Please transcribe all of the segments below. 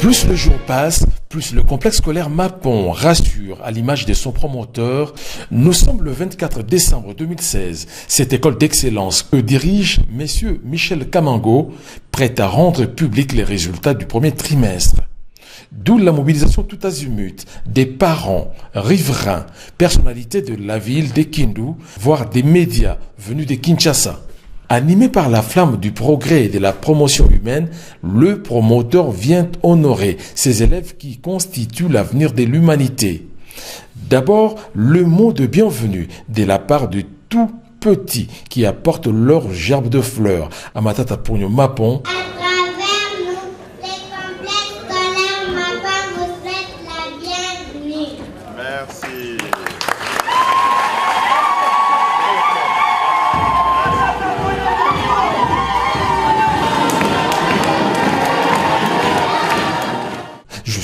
Plus le jour passe, plus le complexe scolaire Mapon rassure à l'image de son promoteur. Nous sommes le 24 décembre 2016. Cette école d'excellence que dirige M. Michel Kamango, prête à rendre public les résultats du premier trimestre. D'où la mobilisation tout azimut des parents, riverains, personnalités de la ville de Kindu, voire des médias venus de Kinshasa. Animé par la flamme du progrès et de la promotion humaine, le promoteur vient honorer ces élèves qui constituent l'avenir de l'humanité. D'abord, le mot de bienvenue de la part de tout petits qui apportent leur gerbe de fleurs à Matata Pogno Mapon.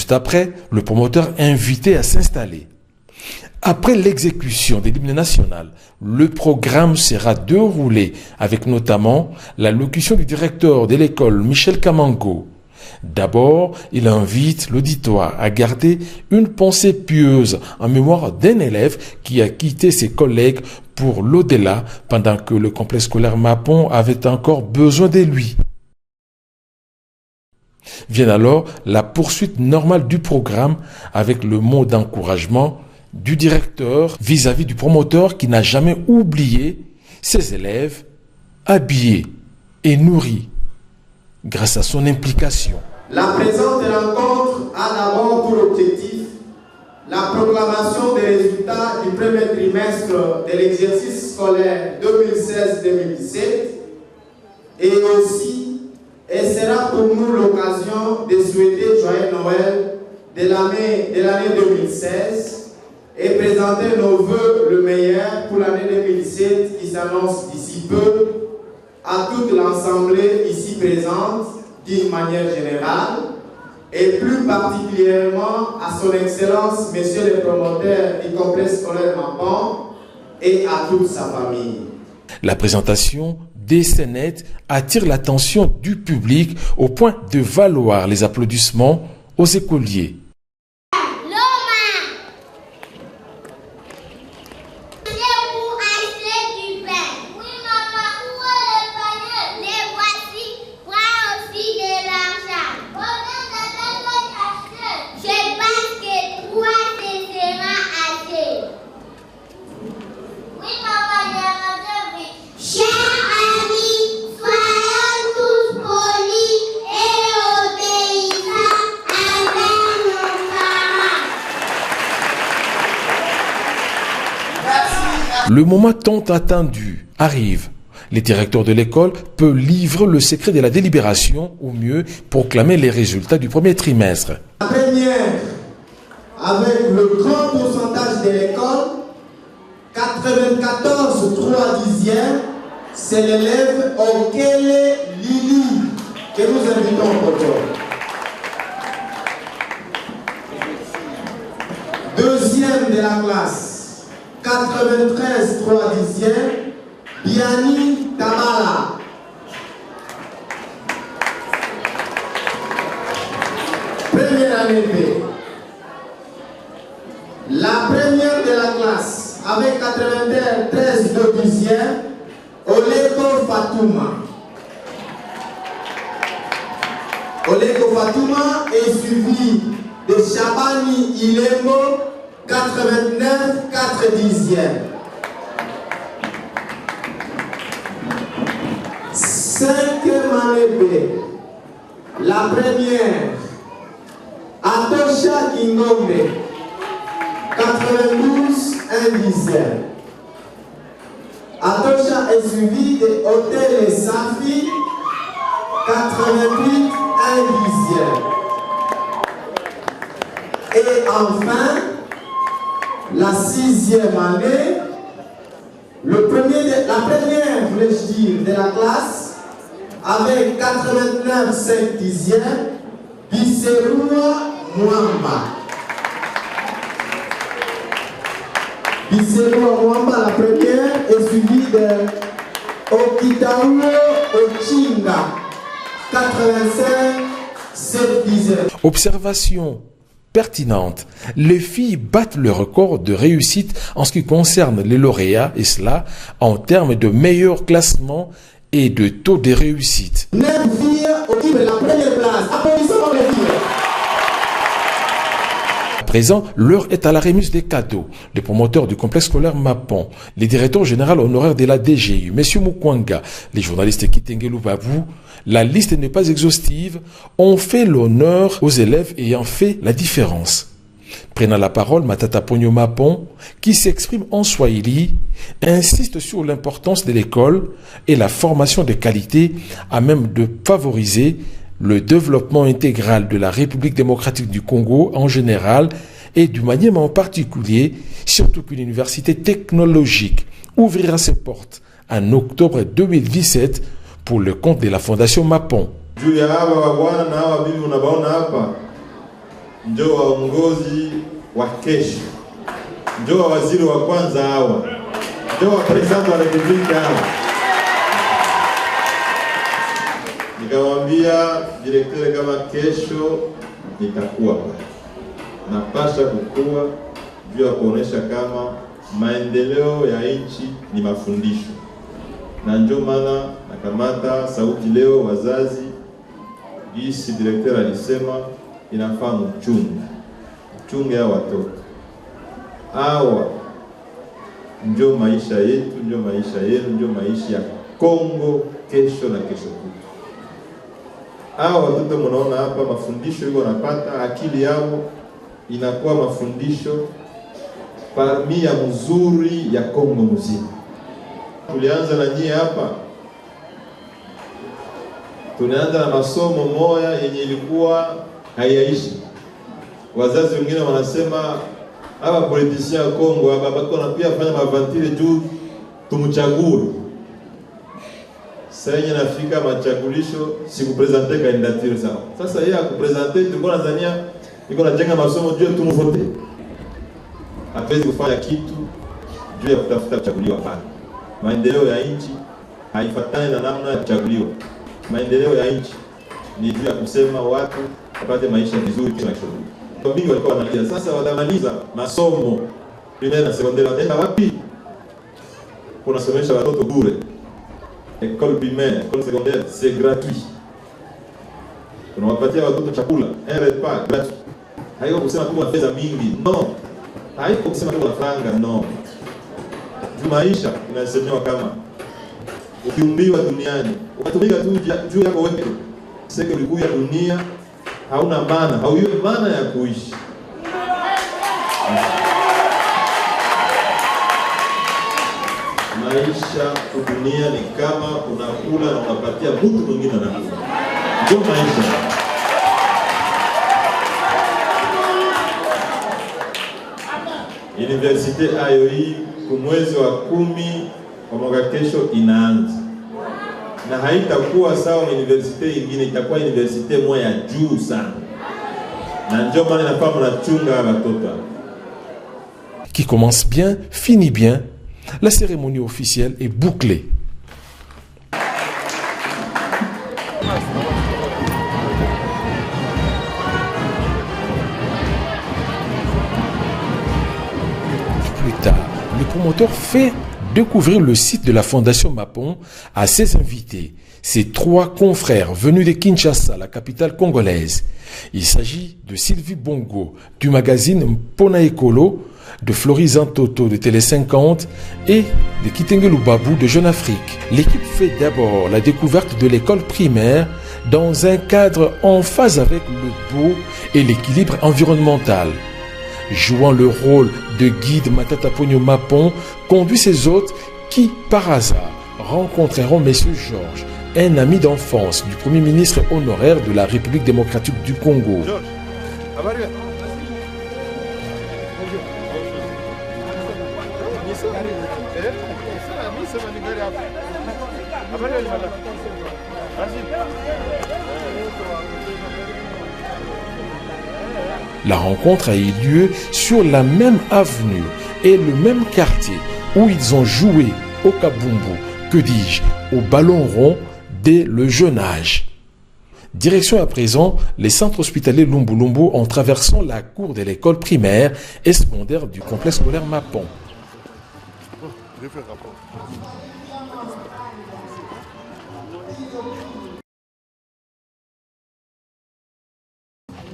Juste après, le promoteur est invité à s'installer. Après l'exécution des hymnes nationales, le programme sera déroulé avec notamment l'allocution du directeur de l'école Michel Kamango. D'abord, il invite l'auditoire à garder une pensée pieuse en mémoire d'un élève qui a quitté ses collègues pour l'au-delà pendant que le complexe scolaire Mapon avait encore besoin de lui. Vient alors la poursuite normale du programme avec le mot d'encouragement du directeur vis-à-vis du promoteur qui n'a jamais oublié ses élèves habillés et nourris grâce à son implication. La présente rencontre a d'abord pour objectif la proclamation des résultats du premier trimestre de l'exercice scolaire 2016-2017 et aussi et sera pour nous l'occasion de souhaiter joyeux Noël de l'année 2016 et présenter nos vœux le meilleur pour l'année 2017 qui s'annonce d'ici peu à toute l'assemblée ici présente d'une manière générale et plus particulièrement à son excellence monsieur le promoteur du complexe scolaire Mapon et à toute sa famille. La présentation des scénettes attire l'attention du public au point de valoir les applaudissements aux écoliers. Le moment tant attendu arrive. Le directeur de l'école peut livrer le secret de la délibération, ou mieux, proclamer les résultats du premier trimestre. La première, avec le grand pourcentage de l'école, 94,3 c'est l'élève Okele Lili que nous invitons au photo. Deuxième de la classe, 93,3 Biani Tamala. Première année B. La première de la classe avec 93,2 Oleko Fatouma. Oleko Fatouma est suivi de Chabani Ilemo 89,4. Cinquième année B. La première, Atosha Kingombe, 92,1. Atosha est suivi de Hôtel Safi, 88,1. Et enfin, la sixième année, la première, voulais-je dire, de la classe, avec 89,5, Bisserua Mwamba. Bisserua Mwamba, la première, est suivie de Okitauro Ochinga, 85,5. cette dizaine. Observation pertinente. Les filles battent le record de réussite en ce qui concerne les lauréats, et cela en termes de meilleur classement et de taux de réussite. 9 filles occupent la première place. Applaudissons les filles. À présent, l'heure est à la remise des cadeaux. Les promoteurs du complexe scolaire Mapon, les directeurs généraux honoraires de la DGU, M. Mukwanga, les journalistes Kitengelu Babou, la liste n'est pas exhaustive, ont fait l'honneur aux élèves ayant fait la différence. Prenant la parole, Matata Ponyo Mapon, qui s'exprime en Swahili, insiste sur l'importance de l'école et la formation de qualité à même de favoriser le développement intégral de la République démocratique du Congo en général et du Maniema en particulier, surtout qu'une université technologique ouvrira ses portes en octobre 2017 pour le compte de la Fondation Mapon. Ndio waongozi wa kesho, ndio waziri wa kwanza hawa, ndio wa president wa republika hawa. Nikamwambia direktore kama kesho nitakuwa pale, napasha kukua juu ya kuonesha kama maendeleo ya nchi ni mafundisho, na ndio maana nakamata sauti leo wazazi, jinsi direktore alisema inafaa mchunge ya watoto hawa. Ndio maisha yetu, ndio maisha yenu, ndio maisha ya Kongo kesho na kesho kutu. Hawa watoto mnaona hapa mafundisho hiyo wanapata, akili yao inakuwa mafundisho parmi ya mzuri ya Kongo mzima. Tulianza na nyie hapa, tulianza na masomo moya yenye ilikuwa hayaishi. Wazazi wengine wanasema hapa politician ya Kongo hapa bako na pia fanya mavantile juu tumchague. Sasa yeye nafika machagulisho sikupresenter candidature sawa. Sasa yeye akupresenter tulikuwa Tanzania iko najenga masomo juu tumvote. Hatuwezi kufanya kitu juu ya kutafuta kuchaguliwa hapana. Maendeleo ya nchi haifuatani na namna ya kuchaguliwa. Maendeleo ya nchi ni juu ya kusema watu wapate maisha vizuri kwa shughuli. Kwa mingi walikuwa wanalia sasa watamaliza masomo primaire na secondaire wataenda wapi? Kuna somesha watoto bure. École primaire, école secondaire, c'est gratuit. Tunawapatia watoto chakula, un repas gratuit. Haiko kusema tu pesa mingi, no. Haiko kusema tu franga, no. Maisha inasemewa kama ukiumbiwa duniani, ukatumika tu juu yako wewe. Sasa ulikuja dunia hauna maana, haujui maana ya kuishi. Maisha dunia ni kama unakula na unapatia mtu mwingine anakula. Ndio maisha. Universite ayo hii kumwezi wa 10 kwa mwaka kesho inaanza. Na haitakuwa sawa na universite nyingine, itakuwa universite moja ya juu sana. Na ndio maana inafaa mnachunga watoto. Qui commence bien, finit bien. La cérémonie officielle est bouclée. Plus tard, le promoteur fait découvrir le site de la Fondation Mapon à ses invités, ses 3 confrères venus de Kinshasa, la capitale congolaise. Il s'agit de Sylvie Bongo du magazine Mpona Ekolo, de Floris Toto de Télé 50 et de Kitengelu Babou de Jeune Afrique. L'équipe fait d'abord la découverte de l'école primaire dans un cadre en phase avec le beau et l'équilibre environnemental. Jouant le rôle de guide, Matata Ponyo Mapon conduit ses hôtes qui, par hasard, rencontreront M. Georges, un ami d'enfance du Premier ministre honoraire de la République démocratique du Congo. La rencontre a eu lieu sur la même avenue et le même quartier où ils ont joué au kabumbu, que dis-je, au ballon rond dès le jeune âge. Direction à présent les centres hospitaliers Lumbu Lumbu en traversant la cour de l'école primaire et secondaire du complexe scolaire Mapon.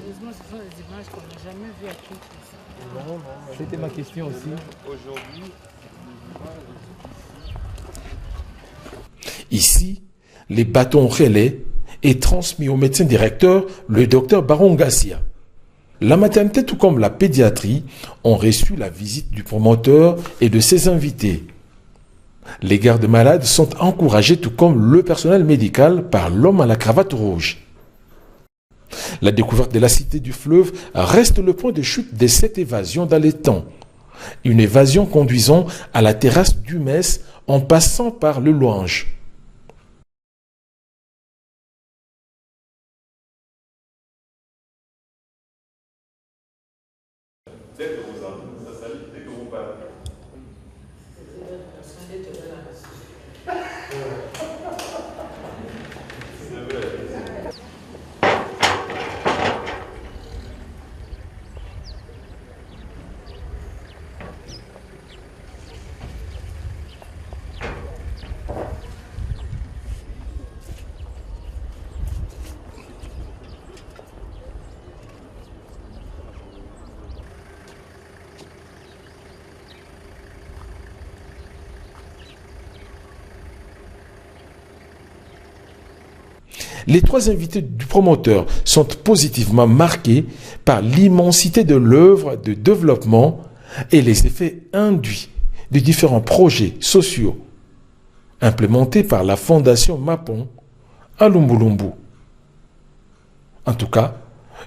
Heureusement, ce sont des images qu'on n'a jamais vues à Kinshasa. C'était ma question aussi. Ici, les bâtons relais est transmis au médecin directeur, le docteur Baron Gassia. La maternité, tout comme la pédiatrie, ont reçu la visite du promoteur et de ses invités. Les gardes malades sont encouragés, tout comme le personnel médical, par l'homme à la cravate rouge. La découverte de la cité du fleuve reste le point de chute de cette évasion dans les temps. Une évasion conduisant à la terrasse du Metz en passant par le Louange. Les trois invités du promoteur sont positivement marqués par l'immensité de l'œuvre de développement et les effets induits de différents projets sociaux implémentés par la Fondation Mapon à Lumbu Lumbu. En tout cas,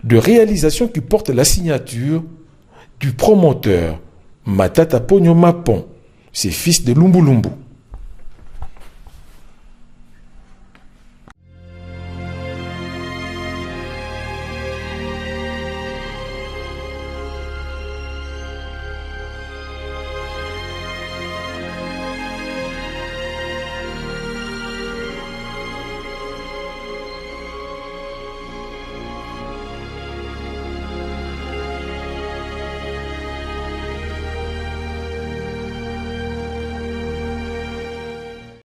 de réalisations qui portent la signature du promoteur Matata Pogno Mapon, ses fils de Lumbu Lumbu.